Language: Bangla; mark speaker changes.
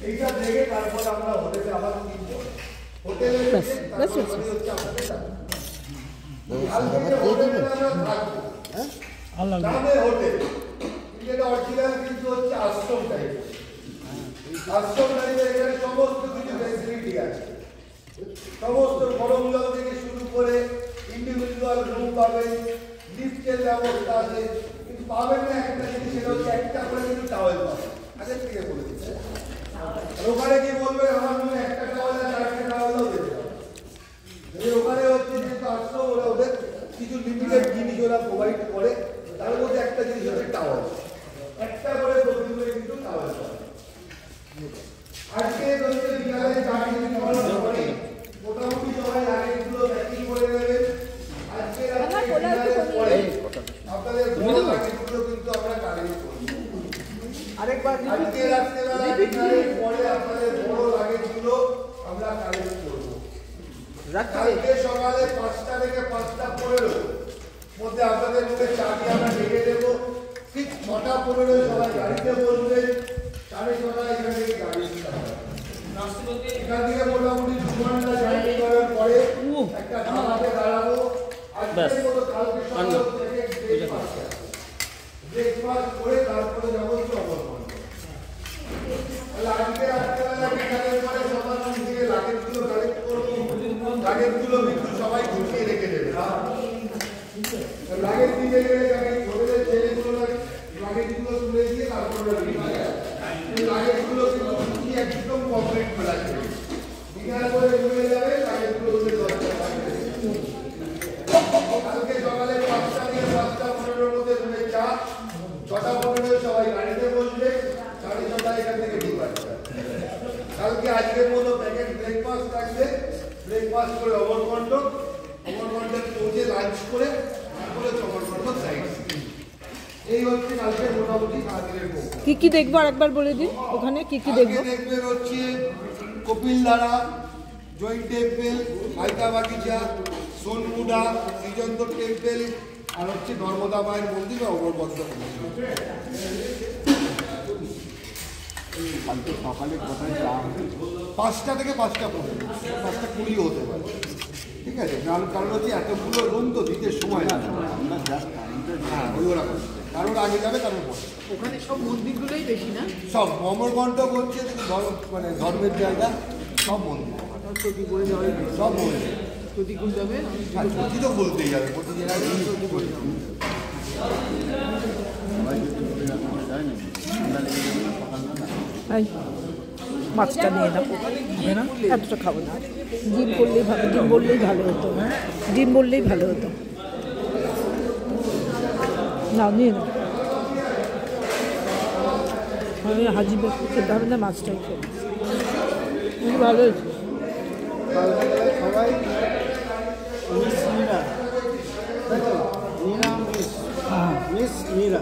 Speaker 1: এইটা দেখে তারপর আমরা হোটেলে আবার কিনবো। হোটেলে হচ্ছে আমাদের হোটেল কিন্তু অরিজিনাল কিন্তু হচ্ছে আশ্রম টাইপ। আশ্রম টাইপের এখানে সমস্ত কিছু ফ্যাসিলিটি আছে, সমস্ত গরম জল থেকে শুরু করে ইন্ডিভিজুয়াল রুম পাবেন, লিফটের ব্যবস্থা আছে। কিন্তু পাবেন না একটা জিনিস, সেটা হচ্ছে একটা করে কিন্তু টাওয়েল পাবেন। আগের থেকে বলে দিচ্ছে ওখানে কি বলবেন আমার মনে একটা টাওয়েল আর চারটে টাওয়েলও দিতে হবে। ওখানে হচ্ছে যেহেতু আশ্রম, ওরা ওদের কিছু লিমিটেড জিনিস ওরা প্রোভাইড করে, তার মধ্যে একটা জিনিস হচ্ছে টাওয়েল। একটা করে প্রতিদিন কিন্তু টাওয়েল পাবেন। আজকে হচ্ছে বিকালে চাকরি পরে মোটামুটি সবাই লাগেজগুলো প্যাকিং করে নেবেন। আজকে পরে আপনাদের বড় লাগেজগুলো কিন্তু আমরা কালেক্ট করব। আরেকবার আজকে রাত্রেবেলা ডিনারের পরে আপনাদের বড় লাগেজগুলো আমরা কালেক্ট করব। কালকে সকালে 5টা থেকে 5:15 মধ্যে আপনাদের মুখে চাবি আমরা রেখে দেবো। ঠিক 6:15 সবাই গাড়িতে বসবেন, 6:30 এখান থেকে গাড়ি এখান থেকে মোটামুটি 2 ঘন্টা জার্নি করার পরে একটা ধাবাতে দাঁড়াবো। আজকের মতো কালকে সকাল থেকে ব্রেকফাস্ট করে তারপরে যাবো চমরকন্ড। তাহলে আজকে রাত্রেবেলা বিকালের পরে সবার থেকে লাগেজগুলো কালেক্ট করবো। লাগেজগুলো কিন্তু সবাই গুছিয়ে রেখে দেবে। লাগেজ দিতে গেলে হোটেলের ছেলেগুলো লাগেজগুলো তুলে দিয়ে তারপরে লাগেজগুলো কিন্তু একদম কমপ্লিট করে রাখবে। ডিনার করে ঘুরে যাবে, লাগেজগুলো তুলে কালকে সকালে 5টা থেকে 5:15 মধ্যে ঘুরে চা, 6:15 সবাই গাড়িতে বসবে, 6:30 এখান থেকে ডিপার্চার। কালকে আজকের মতো প্যাকেট ব্রেকফাস্ট থাকবে, ব্রেকফাস্ট করে অমরকণ্টক পৌঁছে লাঞ্চ করে তারপরে চমরকণ্ড সাইড। এই হচ্ছে কালকে মোটামুটি সারাদিনের প্রোগ্রাম।
Speaker 2: কি কি দেখবো আরেকবার বলে দিন, ওখানে কি কি দেখবো?
Speaker 1: দেখবেন হচ্ছে কপিলধারা, জৈন টেম্পেল, মাইকা বাগিচা, সোনমুডা, শ্রীচন্দ্র টেম্পেল, আর হচ্ছে নর্মদা মায়ের মন্দির বা অমরবদ্র মন্দির।
Speaker 3: কালকে সকালে কোথায়
Speaker 1: 5টা থেকে 5:15, 5:20 হতে পারে। ঠিক আছে, কারণ হচ্ছে এতগুলো রুম তো দিতে সময় লাগে।
Speaker 3: আমরা জাস্ট
Speaker 1: হ্যাঁ, ওই ওরকম কারোর আগে যাবে কারোর পরে।
Speaker 2: ওখানে সব মন্দিরগুলোই বেশি না,
Speaker 1: সব অমরকণ্টক হচ্ছে মানে ধর্মের জায়গা, সব মন্দির, সব মন্দির।
Speaker 2: প্রতিকূল যাবে
Speaker 1: প্রতি তো বলতেই যাবে, প্রতি জেলায়
Speaker 2: মাছটা নিয়ে দাও না, এতটা খাবো না। ডিম করলেই ভালো, ডিম বললেই ভালো হতো, ডিম বললেই ভালো হতো। না নিয়ে নাও, আমি হাজিবে খেতে হবে না, মাছটাই খেয়ে ভালো হয়েছে।
Speaker 3: সবাই মিস মীরা, মিস মীরা।